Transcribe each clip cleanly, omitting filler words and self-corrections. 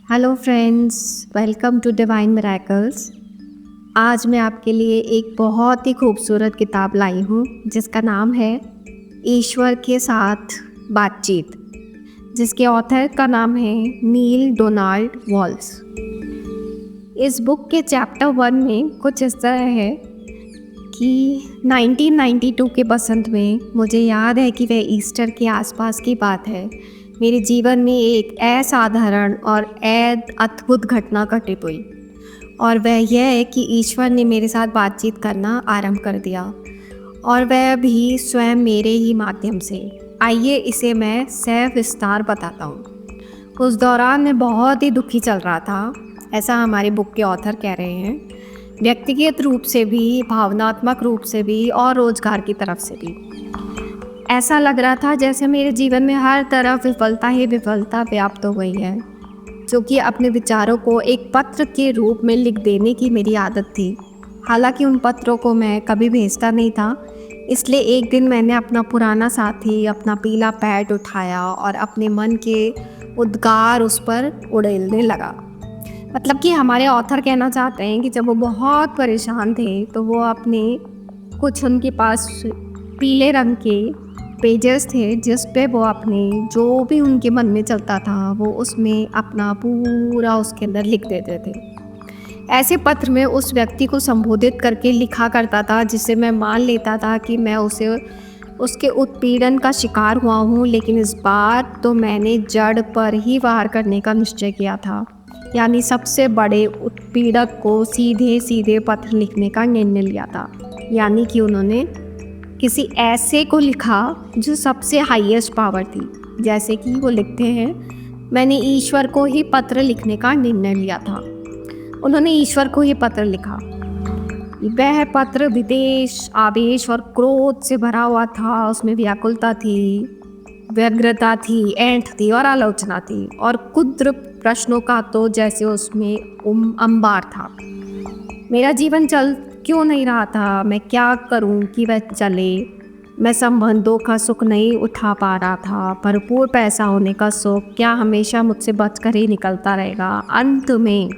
Hello friends, welcome to divine miracles. आज मैं आपके लिए एक बहुत ही खूबसूरत किताब लाई हूँ जिसका नाम है ईश्वर के साथ बातचीत, जिसके ऑथर का नाम है नील डोनाल्ड वॉल्स। इस बुक के चैप्टर 1 में कुछ इस तरह है कि 1992 के बसंत में, मुझे याद है कि वह ईस्टर के आसपास की बात है, मेरे जीवन में एक असाधारण और अद्भुत घटना घटित हुई। और वह यह है कि ईश्वर ने मेरे साथ बातचीत करना आरंभ कर दिया, और वह भी स्वयं मेरे ही माध्यम से। आइए इसे मैं सविस्तार बताता हूँ। उस दौरान मैं बहुत ही दुखी चल रहा था, ऐसा हमारे बुक के ऑथर कह रहे हैं, व्यक्तिगत रूप से भी, भावनात्मक रूप से भी और रोजगार की तरफ से भी। ऐसा लग रहा था जैसे मेरे जीवन में हर तरफ विफलता ही विफलता व्याप्त हो गई है, जो कि अपने विचारों को एक पत्र के रूप में लिख देने की मेरी आदत थी। हालांकि उन पत्रों को मैं कभी भेजता नहीं था, इसलिए एक दिन मैंने अपना पुराना साथी, अपना पीला पैड उठाया और अपने मन के उद्गार उस पर उड़ेलने लगा। मतलब कि हमारे ऑथर कहना चाहते हैं कि जब वो बहुत परेशान थे तो वो अपने कुछ उनके पास पीले रंग के पेजेस थे जिस पे वो अपने जो भी उनके मन में चलता था वो उसमें अपना पूरा उसके अंदर लिख देते थे। ऐसे पत्र में उस व्यक्ति को संबोधित करके लिखा करता था जिससे मैं मान लेता था कि मैं उसके उत्पीड़न का शिकार हुआ हूँ। लेकिन इस बार तो मैंने जड़ पर ही वार करने का निश्चय किया था, यानी सबसे बड़े उत्पीड़क को सीधे सीधे पत्र लिखने का निर्णय लिया था। यानी कि उन्होंने किसी ऐसे को लिखा जो सबसे हाईएस्ट पावर थी। जैसे कि वो लिखते हैं, मैंने ईश्वर को ही पत्र लिखने का निर्णय लिया था। उन्होंने ईश्वर को ही पत्र लिखा। वह पत्र विदेश, आवेश और क्रोध से भरा हुआ था। उसमें व्याकुलता थी, व्यग्रता थी, ऐंठ थी और आलोचना थी, और कुद्र प्रश्नों का तो जैसे उसमें अंबार था। मेरा जीवन चल क्यों नहीं रहा था? मैं क्या करूं कि वह चले? मैं संबंधों का सुख नहीं उठा पा रहा था। भरपूर पैसा होने का सुख क्या हमेशा मुझसे बचकर ही निकलता रहेगा अंत में?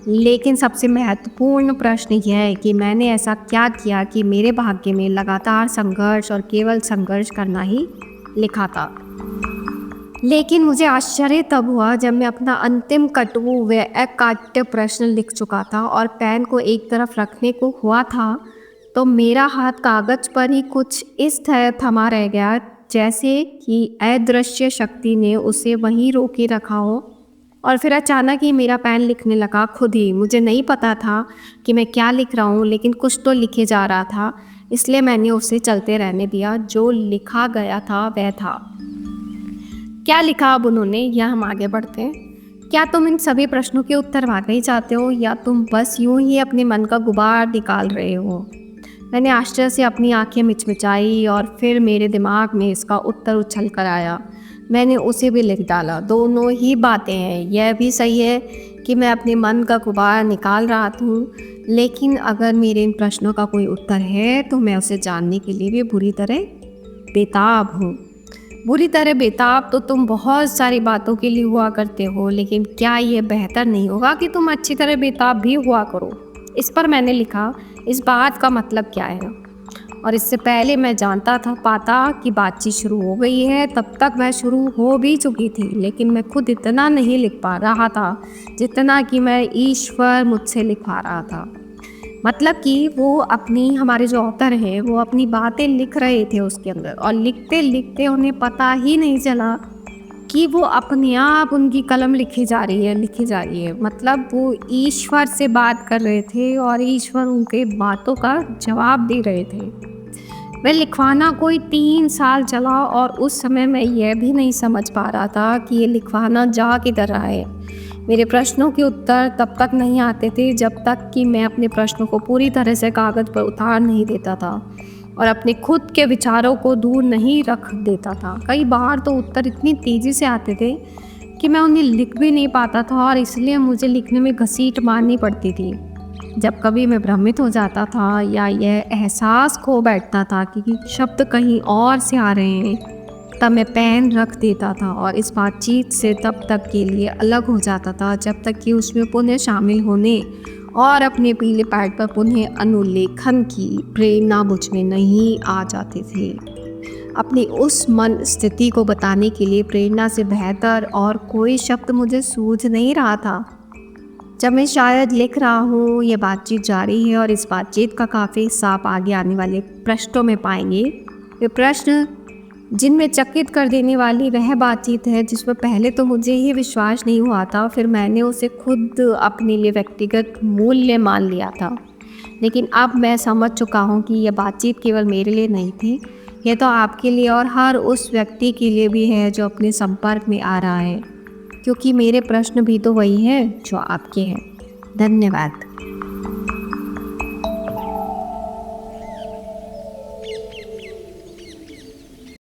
लेकिन सबसे महत्वपूर्ण प्रश्न यह है कि मैंने ऐसा क्या किया कि मेरे भाग्य में लगातार संघर्ष और केवल संघर्ष करना ही लिखा था। लेकिन मुझे आश्चर्य तब हुआ जब मैं अपना अंतिम कटु व अकाट्य प्रश्न लिख चुका था और पेन को एक तरफ रखने को हुआ था, तो मेरा हाथ कागज पर ही कुछ इस तरह थमा रह गया जैसे कि अदृश्य शक्ति ने उसे वहीं रोके रखा हो। और फिर अचानक ही मेरा पेन लिखने लगा खुद ही। मुझे नहीं पता था कि मैं क्या लिख रहा हूँ, लेकिन कुछ तो लिखे जा रहा था, इसलिए मैंने उसे चलते रहने दिया। जो लिखा गया था वह था। क्या लिखा अब उन्होंने, या हम आगे बढ़ते हैं। क्या तुम इन सभी प्रश्नों के उत्तर वाकई चाहते हो, या तुम बस यूं ही अपने मन का गुबार निकाल रहे हो? मैंने आश्चर्य से अपनी आंखें मिचमिचाई और फिर मेरे दिमाग में इसका उत्तर उछल कर आया। मैंने उसे भी लिख डाला। दोनों ही बातें हैं। यह भी सही है कि मैं अपने मन का गुबार निकाल रहा हूँ, लेकिन अगर मेरे इन प्रश्नों का कोई उत्तर है तो मैं उसे जानने के लिए भी बुरी तरह बेताब हूँ। बुरी तरह बेताब तो तुम बहुत सारी बातों के लिए हुआ करते हो, लेकिन क्या यह बेहतर नहीं होगा कि तुम अच्छी तरह बेताब भी हुआ करो? इस पर मैंने लिखा, इस बात का मतलब क्या है? और इससे पहले मैं जानता था पाता कि बातचीत शुरू हो गई है, तब तक वह शुरू हो भी चुकी थी। लेकिन मैं खुद इतना नहीं लिख पा रहा था जितना कि मैं ईश्वर मुझसे लिखवा रहा था। मतलब कि वो अपनी, हमारे जो ऑथर हैं, वो अपनी बातें लिख रहे थे उसके अंदर, और लिखते लिखते उन्हें पता ही नहीं चला कि वो अपने आप उनकी कलम लिखी जा रही है। मतलब वो ईश्वर से बात कर रहे थे और ईश्वर उनके बातों का जवाब दे रहे थे। वह लिखवाना कोई 3 साल चला, और उस समय मैं यह भी नहीं समझ पा रहा था कि ये लिखवाना जा किधर रहा है। मेरे प्रश्नों के उत्तर तब तक नहीं आते थे जब तक कि मैं अपने प्रश्नों को पूरी तरह से कागज़ पर उतार नहीं देता था और अपने खुद के विचारों को दूर नहीं रख देता था। कई बार तो उत्तर इतनी तेज़ी से आते थे कि मैं उन्हें लिख भी नहीं पाता था, और इसलिए मुझे लिखने में घसीट मारनी पड़ती थी। जब कभी मैं भ्रमित हो जाता था या यह एहसास खो बैठता था कि शब्द कहीं और से आ रहे हैं, तब मैं पेन रख देता था और इस बातचीत से तब तक के लिए अलग हो जाता था जब तक कि उसमें पुनः शामिल होने और अपने पीले पैड पर पुनः अनुलेखन की प्रेरणा मुझ में नहीं आ जाती थी। अपनी उस मन स्थिति को बताने के लिए प्रेरणा से बेहतर और कोई शब्द मुझे सूझ नहीं रहा था। जब मैं शायद लिख रहा हूँ, ये बातचीत जारी है और इस बातचीत का काफ़ी हिस्सा आप आगे आने वाले प्रश्नों में पाएंगे। ये प्रश्न जिनमें चकित कर देने वाली वह बातचीत है जिसमें पहले तो मुझे ही विश्वास नहीं हुआ था, फिर मैंने उसे खुद अपने लिए व्यक्तिगत मूल्य मान लिया था। लेकिन अब मैं समझ चुका हूँ कि यह बातचीत केवल मेरे लिए नहीं थी, यह तो आपके लिए और हर उस व्यक्ति के लिए भी है जो अपने संपर्क में आ रहा है, क्योंकि मेरे प्रश्न भी तो वही हैं जो आपके हैं। धन्यवाद।